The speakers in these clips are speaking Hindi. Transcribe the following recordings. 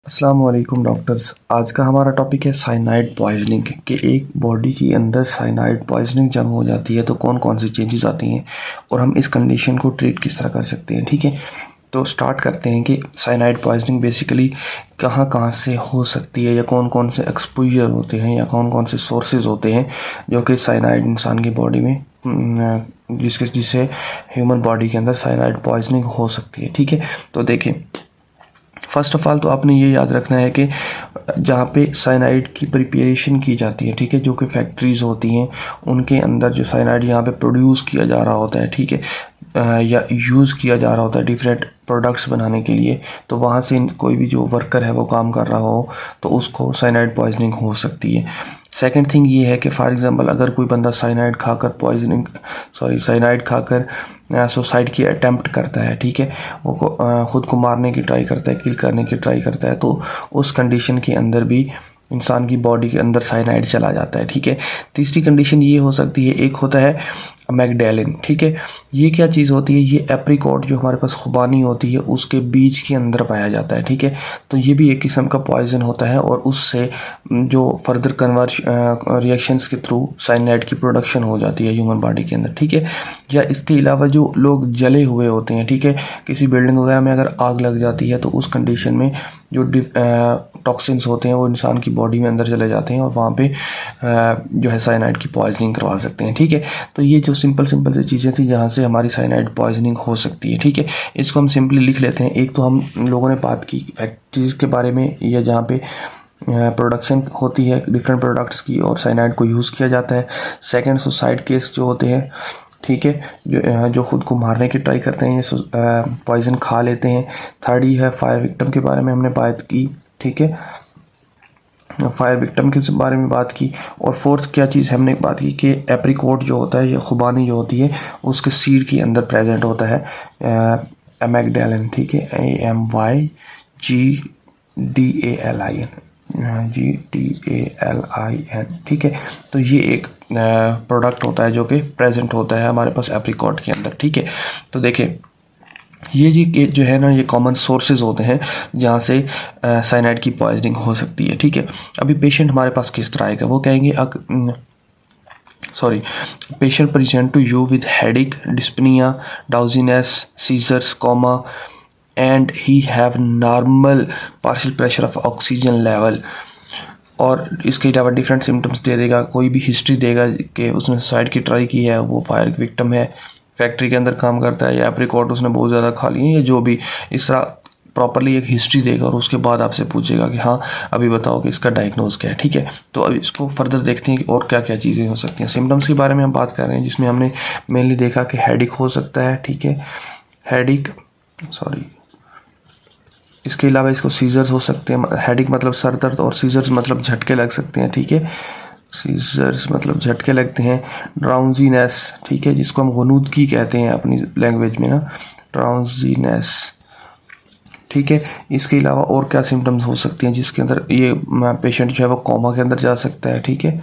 अस्सलाम वालेकुम डॉक्टर्स। आज का हमारा टॉपिक है साइनाइड पॉइजनिंग कि एक बॉडी के अंदर साइनाइड पॉइजनिंग जब हो जाती है तो कौन कौन सी चेंजेस आती हैं और हम इस कंडीशन को ट्रीट किस तरह कर सकते हैं। ठीक है, तो स्टार्ट करते हैं कि साइनाइड पॉइजनिंग बेसिकली कहाँ कहाँ से हो सकती है या कौन कौन से एक्सपोजर होते हैं या कौन कौन से सोर्सेज होते हैं जो कि साइनाइड इंसान की बॉडी में जिससे ह्यूमन बॉडी के अंदर साइनाइड पॉइजनिंग हो सकती है। ठीक है, तो देखें, फर्स्ट ऑफ ऑल तो आपने ये याद रखना है कि जहाँ पे साइनाइड की प्रिपरेशन की जाती है, ठीक है, जो कि फैक्ट्रीज़ होती हैं उनके अंदर जो साइनाइड यहाँ पे प्रोड्यूस किया जा रहा होता है, ठीक है, या यूज़ किया जा रहा होता है डिफरेंट प्रोडक्ट्स बनाने के लिए, तो वहाँ से कोई भी जो वर्कर है वो काम कर रहा हो तो उसको साइनाइड पॉइजनिंग हो सकती है। सेकंड थिंग ये है कि फॉर एग्जांपल अगर कोई बंदा साइनाइड खाकर सुसाइड की अटेम्प्ट करता है, ठीक है, वो ख़ुद को मारने की ट्राई करता है, किल करने की ट्राई करता है, तो उस कंडीशन के अंदर भी इंसान की बॉडी के अंदर साइनाइड चला जाता है। ठीक है, तीसरी कंडीशन ये हो सकती है, एक होता है मैगडेलिन। ठीक है, ये क्या चीज़ होती है, ये एप्रिकॉट जो हमारे पास खुबानी होती है उसके बीज के अंदर पाया जाता है। ठीक है, तो ये भी एक किस्म का पॉइजन होता है और उससे जो फर्दर रिएक्शंस के थ्रू साइनाइड की प्रोडक्शन हो जाती है ह्यूमन बॉडी के अंदर। ठीक है, या इसके अलावा जो लोग जले हुए होते हैं, ठीक है, किसी बिल्डिंग वगैरह में अगर आग लग जाती है तो उस कंडीशन में जो टॉक्सिन्स होते हैं वो इंसान की बॉडी में अंदर चले जाते हैं और वहाँ पे जो है साइनाइड की पॉइजनिंग करवा सकते हैं। ठीक है, तो ये जो सिंपल सी चीज़ें थी जहाँ से हमारी साइनाइड पॉइजनिंग हो सकती है। ठीक है, इसको हम सिंपली लिख लेते हैं। एक तो हम लोगों ने बात की फैक्ट्रीज़ के बारे में या जहाँ पे प्रोडक्शन होती है डिफरेंट प्रोडक्ट्स की और साइनाइड को यूज़ किया जाता है। सेकंड, सुसाइड केस जो होते हैं, ठीक है, जो ख़ुद को मारने की ट्राई करते हैं या पॉइजन खा लेते हैं। थर्ड ही है फायर विक्टिम के बारे में हमने बात की, ठीक है, फायर विक्टिम के बारे में बात की। और फोर्थ क्या चीज़ हमने बात की कि एप्रिकॉट जो होता है या खुबानी जो होती है उसके सीड के अंदर प्रेजेंट होता है एमेगडेलिन। ठीक है, AMYGDALIN। ठीक है, तो ये एक प्रोडक्ट होता है जो कि प्रेजेंट होता है हमारे पास एप्रिकॉट के अंदर। ठीक है, तो देखिए ये जो है ना, ये कॉमन सोर्सेज होते हैं जहाँ से साइनाइड की पॉइजनिंग हो सकती है। ठीक है, अभी पेशेंट हमारे पास किस तरह आएगा, वो कहेंगे patient present to you with headache, dyspnoea, drowsiness, seizures, coma and he have normal partial pressure of oxygen level. और इसके अलावा डिफरेंट सिम्टम्स दे देगा, कोई भी हिस्ट्री देगा कि उसने सुसाइड की ट्राई की है, वो फायर विक्टिम है, फैक्ट्री के अंदर काम करता है, या एप्रिकॉट उसने बहुत ज़्यादा खा लिए या जो भी, इस तरह प्रॉपरली एक हिस्ट्री देगा और उसके बाद आपसे पूछेगा कि हाँ अभी बताओ कि इसका डायग्नोज क्या है। ठीक है, तो अब इसको फर्दर देखते हैं कि और क्या क्या चीज़ें हो सकती हैं। सिम्टम्स के बारे में हम बात कर रहे हैं जिसमें हमने मेनली देखा कि हेडेक हो सकता है। ठीक है, इसके अलावा इसको सीजर्स हो सकते हैं। हेडेक मतलब सर दर्द और सीजर्स मतलब झटके लग सकते हैं। ठीक है, सीजर्स मतलब झटके लगते हैं। ड्राउजीनेस, ठीक है, जिसको हम गनूदगी कहते हैं अपनी लैंग्वेज में ना, ड्राउजीनेस। ठीक है, इसके अलावा और क्या सिम्टम्स हो सकते हैं जिसके अंदर ये पेशेंट जो है वो कोमा के अंदर जा सकता है। ठीक है,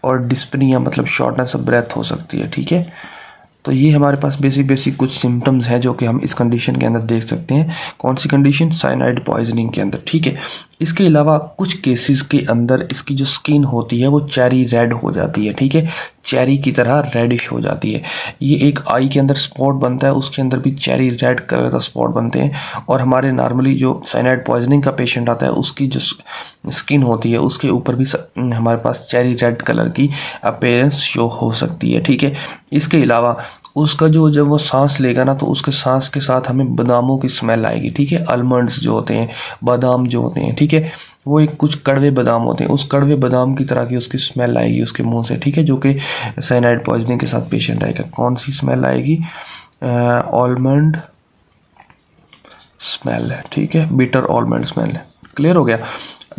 और डिस्पनिया मतलब शॉर्टनेस ऑफ ब्रेथ हो सकती है। ठीक है, तो ये हमारे पास बेसिक कुछ सिम्टम्स हैं जो कि हम इस कंडीशन के अंदर देख सकते हैं। कौन सी कंडीशन, साइनाइड पॉइजनिंग के अंदर। ठीक है, इसके अलावा कुछ केसेस के अंदर इसकी जो स्किन होती है वो चेरी रेड हो जाती है। ठीक है, चेरी की तरह रेडिश हो जाती है। ये एक आई के अंदर स्पॉट बनता है, उसके अंदर भी चेरी रेड कलर का स्पॉट बनते हैं। और हमारे नॉर्मली जो साइनाइड पॉइजनिंग का पेशेंट आता है उसकी जो स्किन होती है उसके ऊपर भी हमारे पास चेरी रेड कलर की अपीयरेंस शो हो सकती है। ठीक है, इसके अलावा उसका जब वो सांस लेगा ना तो उसके सांस के साथ हमें बादामों की स्मेल आएगी। ठीक है, आलमंड्स जो होते हैं, बादाम जो होते हैं, ठीक है, वो एक कुछ कड़वे बादाम होते हैं, उस कड़वे बादाम की तरह की उसकी स्मेल आएगी उसके मुंह से। ठीक है, जो कि साइनाइड पॉइजनिंग के साथ पेशेंट आएगा। कौन सी स्मेल आएगी, आलमंड स्मेल है। ठीक है, बिटर आलमंड स्मेल है। क्लियर हो गया,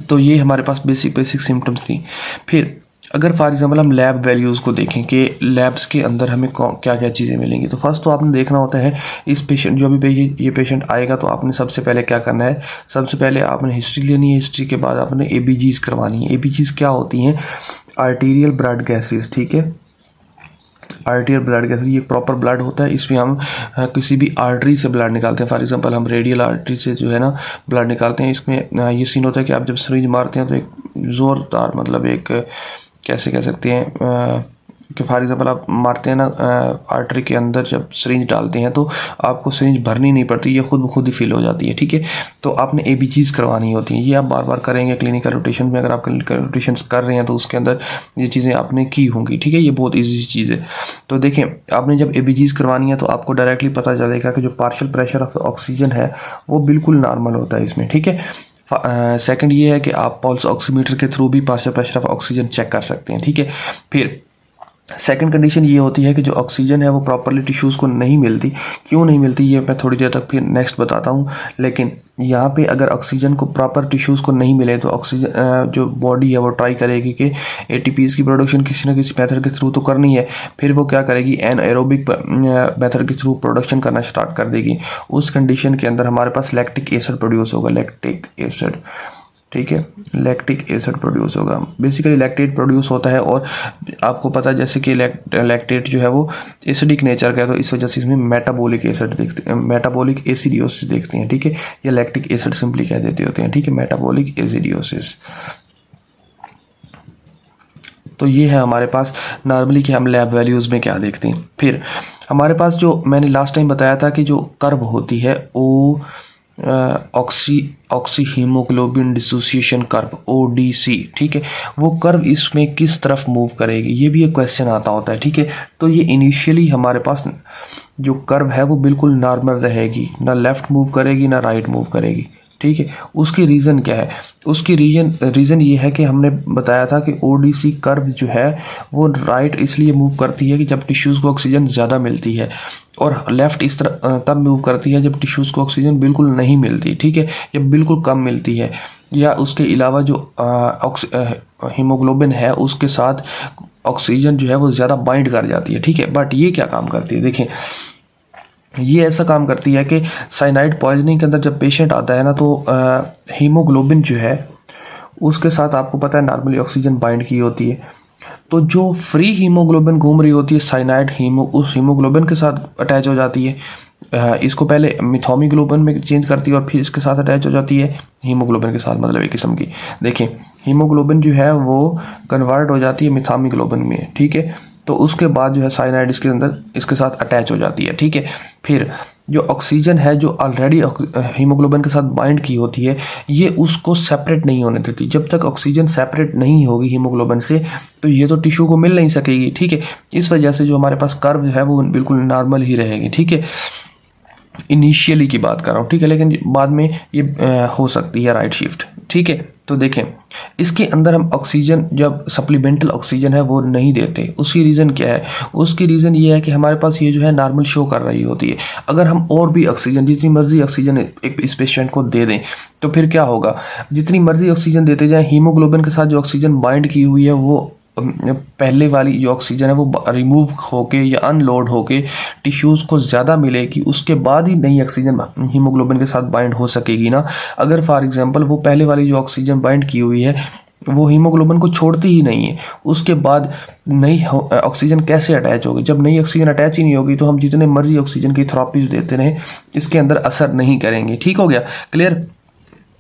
तो ये हमारे पास बेसिक सिम्टम्स थी। फिर अगर फॉर एग्जांपल हम लैब वैल्यूज़ को देखें कि लैब्स के अंदर हमें क्या क्या चीज़ें मिलेंगी, तो फर्स्ट तो आपने देखना होता है इस पेशेंट जो भी ये पेशेंट आएगा तो आपने सबसे पहले क्या करना है, सबसे पहले आपने हिस्ट्री लेनी है। हिस्ट्री के बाद आपने ABGs करवानी है। ABGs क्या होती हैं, आर्टीरियल ब्लड गैसेस। ठीक है, आर्टियल ब्लड कैसे, ये प्रॉपर ब्लड होता है, इसमें हम किसी भी आर्टरी से ब्लड निकालते हैं। फॉर एग्जांपल हम रेडियल आर्टरी से जो है ना ब्लड निकालते हैं। इसमें ये सीन होता है कि आप जब सिरिंज मारते हैं तो एक ज़ोरदार, मतलब एक कैसे कह सकते हैं कि फॉर एग्जांपल आप मारते हैं ना आर्टरी के अंदर, जब सिरिंज डालते हैं तो आपको सिरिंज भरनी नहीं पड़ती, ये खुद ब खुद ही फिल हो जाती है, ठीक है। तो आपने ABGs करवानी होती हैं, ये आप बार बार करेंगे क्लिनिकल रोटेशन में। अगर आप क्लिनिकल रोटेशन कर रहे हैं तो उसके अंदर ये चीज़ें आपने की होंगी, ठीक है। ये बहुत ईजी चीज़ है। तो देखें, आपने जब ABGs करवानी है तो आपको डायरेक्टली पता चलेगा कि जो पार्शियल प्रेशर ऑफ ऑक्सीजन है वो बिल्कुल नॉर्मल होता है इसमें, ठीक है। सेकंड ये है कि आप पल्स ऑक्सीमीटर के थ्रू भी partial pressure of oxygen check कर सकते हैं, ठीक है। फिर सेकंड कंडीशन ये होती है कि जो ऑक्सीजन है वो प्रॉपरली टिश्यूज़ को नहीं मिलती। क्यों नहीं मिलती ये मैं थोड़ी देर तक फिर नेक्स्ट बताता हूँ। लेकिन यहाँ पे अगर ऑक्सीजन को प्रॉपर टिश्यूज़ को नहीं मिले तो ऑक्सीजन जो बॉडी है वो ट्राई करेगी कि ATPs की प्रोडक्शन किसी न किसी मेथड के थ्रू तो करनी है। फिर वो क्या करेगी, एनाएरोबिक मेथड के थ्रू प्रोडक्शन करना स्टार्ट कर देगी। उस कंडीशन के अंदर हमारे पास लैक्टिक एसिड प्रोड्यूस होगा, लैक्टिक एसिड, ठीक है। लैक्टिक एसिड प्रोड्यूस होगा, बेसिकली लैक्टेट प्रोड्यूस होता है। और आपको पता है जैसे कि लैक्टेट जो है वो एसिडिक नेचर का है, तो इस वजह से इसमें मेटाबॉलिक एसिड देखते हैं, मेटाबॉलिक एसिडियोसिस देखते हैं, ठीक है। या लैक्टिक एसिड सिंपली कह देते होते हैं, ठीक है, मेटाबॉलिक एसिडियोसिस। तो ये है हमारे पास नॉर्मली कि हम लैब वैल्यूज़ में क्या देखते हैं। फिर हमारे पास जो मैंने लास्ट टाइम बताया था कि जो कर्व होती है वो oxy haemoglobin dissociation curve ODC, ठीक है। वो कर्व इसमें किस तरफ मूव करेगी, ये भी एक क्वेश्चन आता होता है, ठीक है। तो ये इनिशियली हमारे पास जो कर्व है वो बिल्कुल नॉर्मल रहेगी, ना लेफ़्ट मूव करेगी ना राइट मूव करेगी, ठीक है। उसकी रीज़न क्या है, उसकी रीज़न ये है कि हमने बताया था कि ODC कर्व जो है वो राइट इसलिए मूव करती है कि जब टिश्यूज़ को ऑक्सीजन ज़्यादा मिलती है, और लेफ़्ट इस तरह तब मूव करती है जब टिश्यूज़ को ऑक्सीजन बिल्कुल नहीं मिलती, ठीक है, जब बिल्कुल कम मिलती है, या उसके अलावा जो हीमोग्लोबिन है उसके साथ ऑक्सीजन जो है वो ज़्यादा बाइंड कर जाती है, ठीक है। बट ये क्या काम करती है, देखें, ये ऐसा काम करती है कि साइनाइड पॉइजनिंग के अंदर जब पेशेंट आता है ना तो हीमोग्लोबिन जो है उसके साथ आपको पता है नॉर्मली ऑक्सीजन बाइंड की होती है। तो जो फ्री हीमोग्लोबिन घूम रही होती है साइनाइड उस हीमोग्लोबिन के साथ अटैच हो जाती है। इसको पहले मिथोमीग्लोबिन में चेंज करती है और फिर इसके साथ अटैच हो जाती है हीमोग्लोबिन के साथ, मतलब एक किस्म की। देखिए, हीमोग्लोबिन जो है वो कन्वर्ट हो जाती है मिथोमीग्लोबिन में, ठीक है। तो उसके बाद जो है साइनाइड इसके अंदर इसके साथ अटैच हो जाती है, ठीक है। फिर जो ऑक्सीजन है जो ऑलरेडी हीमोग्लोबिन के साथ बाइंड की होती है, ये उसको सेपरेट नहीं होने देती। जब तक ऑक्सीजन सेपरेट नहीं होगी हीमोग्लोबिन से तो ये तो टिश्यू को मिल नहीं सकेगी, ठीक है। इस वजह से जो हमारे पास कर्व है वो बिल्कुल नॉर्मल ही रहेगी, ठीक है। इनिशियली की बात कर रहा हूँ, ठीक है, लेकिन बाद में ये हो सकती है राइट शिफ्ट, ठीक है। तो देखें, इसके अंदर हम ऑक्सीजन जब सप्लीमेंटल ऑक्सीजन है वो नहीं देते। उसकी रीज़न क्या है, उसकी रीज़न ये है कि हमारे पास ये जो है नॉर्मल शो कर रही होती है। अगर हम और भी ऑक्सीजन, जितनी मर्जी ऑक्सीजन एक इस पेशेंट को दे दें तो फिर क्या होगा, जितनी मर्जी ऑक्सीजन देते जाएं, हीमोग्लोबिन के साथ जो ऑक्सीजन बाइंड की हुई है वो पहले वाली जो ऑक्सीजन है वो रिमूव होके या अनलोड होके टिश्यूज़ को ज़्यादा मिलेगी, उसके बाद ही नई ऑक्सीजन हीमोग्लोबिन के साथ बाइंड हो सकेगी ना। अगर फॉर एग्जांपल वो पहले वाली जो ऑक्सीजन बाइंड की हुई है वो हीमोग्लोबिन को छोड़ती ही नहीं है, उसके बाद नई ऑक्सीजन कैसे अटैच होगी। जब नई ऑक्सीजन अटैच ही नहीं होगी तो हम जितने मर्जी ऑक्सीजन की थेरेपीज देते रहें इसके अंदर असर नहीं करेंगे, ठीक हो गया, क्लियर।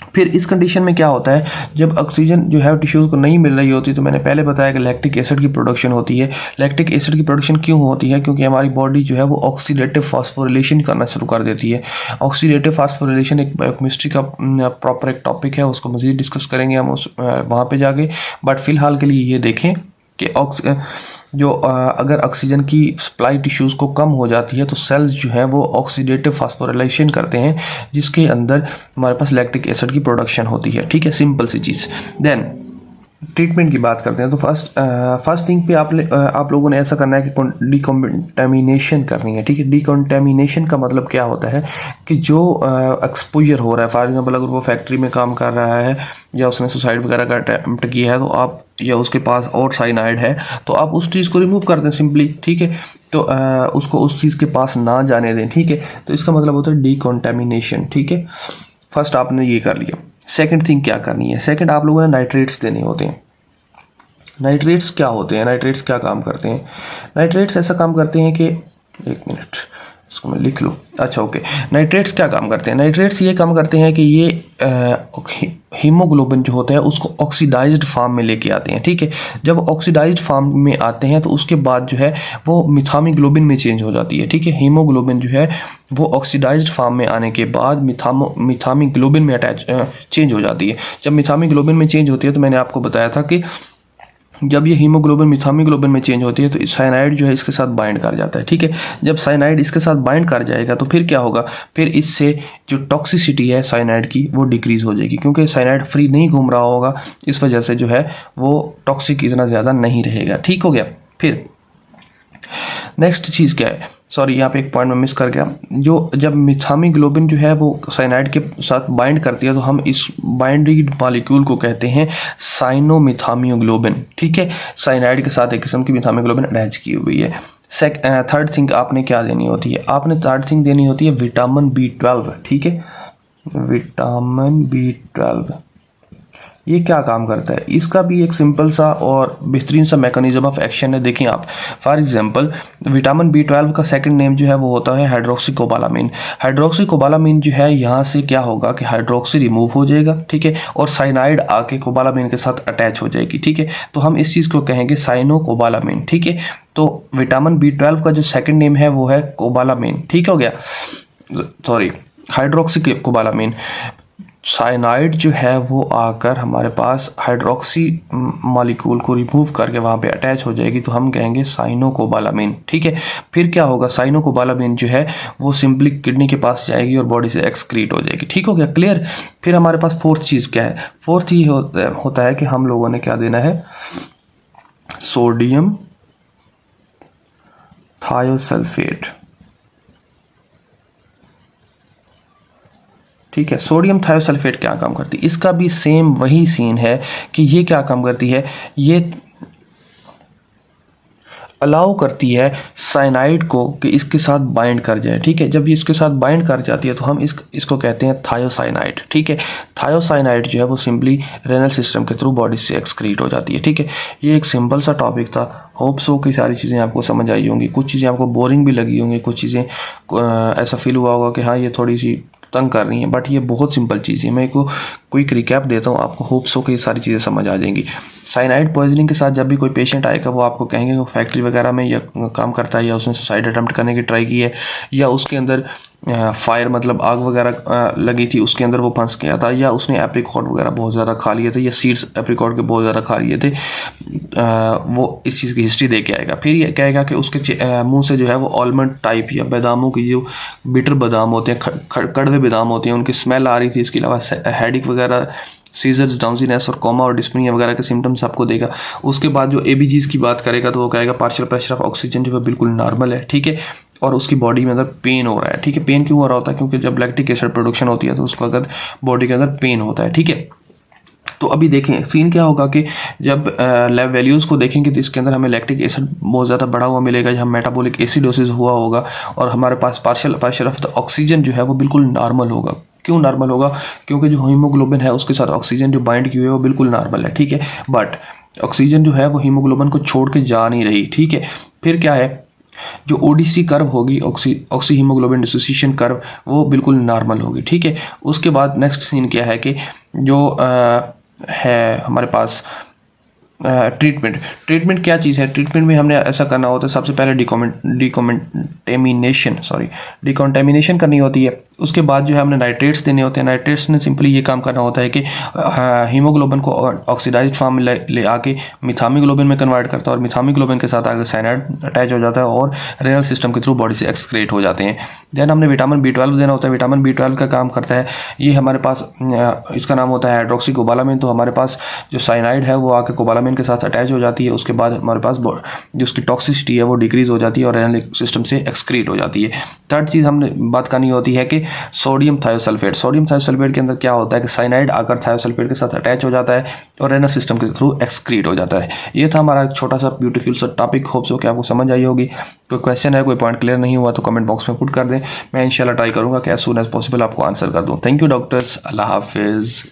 फिर इस कंडीशन में क्या होता है, जब ऑक्सीजन जो है टिश्यूज़ को नहीं मिल रही होती तो मैंने पहले बताया कि लैक्टिक एसिड की प्रोडक्शन होती है। लैक्टिक एसिड की प्रोडक्शन क्यों होती है, क्योंकि हमारी बॉडी जो है वो ऑक्सीडेटिव फास्फोरिलेशन करना शुरू कर देती है। ऑक्सीडेटिव फास्फोरिलेशन एक बायोकेमिस्ट्री का प्रॉपर एक टॉपिक है, उसको मज़ीद डिस्कस करेंगे हम वहाँ पर जाके। बट फिलहाल के लिए ये देखें कि अगर ऑक्सीजन की सप्लाई टिश्यूज़ को कम हो जाती है तो सेल्स जो है वो ऑक्सीडेटिव फास्फोरिलेशन करते हैं, जिसके अंदर हमारे पास लैक्टिक एसिड की प्रोडक्शन होती है, ठीक है, सिंपल सी चीज़। देन ट्रीटमेंट की बात करते हैं तो फर्स्ट थिंग पे आप लोगों ने ऐसा करना है कि डिकॉन्टेमिनेशन करनी है, ठीक है। डिकॉन्टेमिनेशन का मतलब क्या होता है कि जो एक्सपोजर हो रहा है, फॉर एग्जांपल अगर वो फैक्ट्री में काम कर रहा है या उसने सुसाइड वगैरह का अटेम्प्ट किया है तो आप, या उसके पास और साइनाइड है तो आप उस चीज़ को रिमूव कर दें सिंपली, ठीक है। तो उसको उस चीज़ के पास ना जाने दें, ठीक है। तो इसका मतलब होता है डिकॉन्टेमिनेशन, ठीक है। फर्स्ट आपने ये कर लिया। सेकंड थिंग क्या करनी है, सेकंड आप लोगों ने नाइट्रेट्स देने होते हैं। नाइट्रेट्स क्या होते हैं, नाइट्रेट्स क्या काम करते हैं? नाइट्रेट्स ऐसा काम करते हैं कि, एक मिनट इसको मैं लिख लूँ। अच्छा ओके, नाइट्रेट्स क्या काम करते हैं? नाइट्रेट्स ये काम करते हैं कि ये हीमोग्लोबिन जो होता है उसको ऑक्सीडाइज्ड फॉर्म में लेके आते हैं, ठीक है। जब ऑक्सीडाइज्ड फॉर्म में आते हैं तो उसके बाद जो है वो मिथामीग्लोबिन में चेंज हो जाती है, ठीक है। हीमोग्लोबिन जो है वो ऑक्सीडाइज्ड फॉर्म में आने के बाद मिथामीग्लोबिन में चेंज हो जाती है। जब मिथामीग्लोबिन में चेंज होती है तो मैंने आपको बताया था कि जब ये हीमोग्लोबिन मिथामीग्लोबिन में चेंज होती है तो साइनाइड जो है इसके साथ बाइंड कर जाता है, ठीक है। जब साइनाइड इसके साथ बाइंड कर जाएगा तो फिर क्या होगा, फिर इससे जो टॉक्सिसिटी है साइनाइड की वो डिक्रीज हो जाएगी, क्योंकि साइनाइड फ्री नहीं घूम रहा होगा, इस वजह से जो है वो टॉक्सिक इतना ज़्यादा नहीं रहेगा, ठीक हो गया। फिर नेक्स्ट चीज़ क्या है, सॉरी यहाँ पे एक पॉइंट में मिस कर गया, जो जब मिथामीग्लोबिन जो है वो साइनाइड के साथ बाइंड करती है तो हम इस बाइंडिंग मॉलिक्यूल को कहते हैं साइनोमिथामियोग्लोबिन, ठीक है। साइनाइड के साथ एक किस्म की मिथामीग्लोबिन अटैच की हुई है। थर्ड थिंग आपने क्या देनी होती है, आपने थर्ड थिंग देनी होती है विटामिन B12, ठीक है। विटामिन B12 ये क्या काम करता है? इसका भी एक सिंपल सा और बेहतरीन सा मैकेनिज्म ऑफ एक्शन है। देखें आप, फॉर एग्जांपल विटामिन B12 का सेकंड नेम जो है वो होता है हाइड्रोक्सीकोबालामीन। हाइड्रोक्सीकोबालामीन जो है यहाँ से क्या होगा कि हाइड्रोक्सी रिमूव हो जाएगा, ठीक है, और साइनाइड आके कोबालामीन के साथ अटैच हो जाएगी, ठीक है। तो हम इस चीज़ को कहेंगे साइनोकोबालामीन, ठीक है। तो विटामिन B12 का जो सेकेंड नेम है वो है कोबालामीन, ठीक हो गया, सॉरी हाइड्रोक्सीकोबालामीन। साइनाइड जो है वो आकर हमारे पास हाइड्रोक्सी मॉलिक्यूल को रिमूव करके वहाँ पे अटैच हो जाएगी, तो हम कहेंगे साइनोकोबालामीन, ठीक है। फिर क्या होगा, साइनोकोबालामीन जो है वो सिंपली किडनी के पास जाएगी और बॉडी से एक्सक्रीट हो जाएगी, ठीक हो गया, क्लियर। फिर हमारे पास फोर्थ चीज़ क्या है, फोर्थ ये होता है कि हम लोगों ने क्या देना है, सोडियम थायोसल्फेट, ठीक है। सोडियम थायोसल्फेट क्या काम करती है? इसका भी सेम वही सीन है कि ये क्या काम करती है, ये अलाउ करती है साइनाइड को कि इसके साथ बाइंड कर जाए, ठीक है। जब ये इसके साथ बाइंड कर जाती है तो हम इसको कहते हैं थायोसाइनाइड, ठीक है। थायोसाइनाइड जो है वो सिंपली रेनल सिस्टम के थ्रू बॉडी से एक्सक्रीट हो जाती है, ठीक है। ये एक सिंपल सा टॉपिक था, होप सो कि सारी चीज़ें आपको समझ आई होंगी। कुछ चीज़ें आपको बोरिंग भी लगी होंगी, कुछ चीज़ें ऐसा फील हुआ होगा कि हाँ ये थोड़ी सी तंग कर रही हैं, बट ये बहुत सिंपल चीज़ है। मैं को क्विक रिकैप देता हूँ आपको, होप सो कि ये सारी चीज़ें समझ आ जाएंगी। साइनाइड पॉइजनिंग के साथ जब भी कोई पेशेंट आएगा वो आपको कहेंगे कि वो फैक्ट्री वगैरह में या काम करता है, या उसने सुसाइड अटेम्प्ट करने की ट्राई की है, या उसके अंदर फायर मतलब आग वगैरह लगी थी, उसके अंदर वो फंस गया था, या उसने एप्रिकॉट वगैरह बहुत ज़्यादा खा लिए थे, या सीड्स एप्रिकॉट के बहुत ज़्यादा खा लिए थे, वो इस चीज़ की हिस्ट्री दे के आएगा। फिर ये कहेगा कि उसके मुंह से जो है वो आलमंड टाइप या बादामों की जो बिटर बादाम होते हैं, कड़वे बादाम होते हैं, उनकी स्मेल आ रही थी। इसके अलावा हेडिक वगैरह, सीजर्स, डाउनसीनेस और कोमा और डिस्पनिया वगैरह के सिम्टम्स आपको देगा। उसके बाद जो ABGs की बात करेगा तो वो कहेगा पार्शियल प्रेशर ऑफ ऑक्सीजन जो है बिल्कुल नॉर्मल है, ठीक है, और उसकी बॉडी में अंदर पेन हो रहा है, ठीक है। पेन क्यों हो रहा होता है? क्योंकि जब लैक्टिक एसिड प्रोडक्शन होती है तो उसको अगर बॉडी के अंदर पेन होता है, ठीक है। तो अभी देखें सीन क्या होगा कि जब लैब वैल्यूज़ को देखेंगे तो इसके अंदर हमें लैक्टिक एसिड बहुत ज़्यादा बढ़ा हुआ मिलेगा, जहाँ मेटाबॉलिक एसिडोसिस हुआ होगा, और हमारे पास partial pressure of the oxygen जो है वो बिल्कुल नॉर्मल होगा। क्यों नॉर्मल होगा? क्योंकि जो हीमोग्लोबिन है उसके साथ ऑक्सीजन जो बाइंड की हुई है वो बिल्कुल नॉर्मल है, ठीक है। बट ऑक्सीजन जो है वो हीमोग्लोबिन को छोड़ के जा नहीं रही, ठीक है। फिर क्या है, जो ODC कर्व होगी, ऑक्सी हीमोग्लोबिन डिसोसिएशन कर्व, वो बिल्कुल नॉर्मल होगी, ठीक है। उसके बाद नेक्स्ट सीन क्या है कि जो है हमारे पास ट्रीटमेंट क्या चीज़ है? ट्रीटमेंट में हमने ऐसा करना होता है, सबसे पहले डिकॉन्टेमिनेशन करनी होती है। उसके बाद जो है हमने नाइट्रेट्स देने होते हैं। नाइट्रेट्स ने सिंपली ये काम करना होता है कि हीमोग्लोबिन को ऑक्सीडाइज्ड फॉर्म में ले आके मिथामीग्लोबिन में कन्वर्ट करता है, और मिथामीग्लोबिन के साथ आगे साइनाइड अटैच हो जाता है और रेनल सिस्टम के थ्रू बॉडी से एक्सक्रीट हो जाते हैं। देन हमने विटामिन B12 देना होता है। विटामिन B12 का काम करता है, ये हमारे पास इसका नाम होता है हाइड्रोक्सीकोबालामीन। तो हमारे पास जो साइनाइड है वो आके कोबालामीन के साथ अटैच हो जाती है, उसके बाद हमारे पास जो उसकी टॉक्सिसिटी है वो डिक्रीज हो जाती है और रेनल सिस्टम से एक्सक्रीट हो जाती है। थर्ड चीज़ हमने बात करनी होती है कि सोडियम थायोसल्फेट। सोडियम थायोसल्फेट के अंदर क्या होता है कि साइनाइड आकर थायोसल्फेट के साथ अटैच हो जाता है और रेनल सिस्टम के थ्रू एक्सक्रीट हो जाता है। ये था हमारा एक छोटा सा ब्यूटीफुल सा टॉपिक, होप्स हो कि आपको समझ आई होगी। कोई क्वेश्चन है, कोई पॉइंट क्लियर नहीं हुआ तो कमेंट बॉक्स में पुट कर दें, मैं इंशाल्लाह ट्राई करूँगा कि एज सून एज पॉसिबल आपको आंसर कर दूँ। थैंक यू डॉक्टर्स, अल्लाह हाफिज़।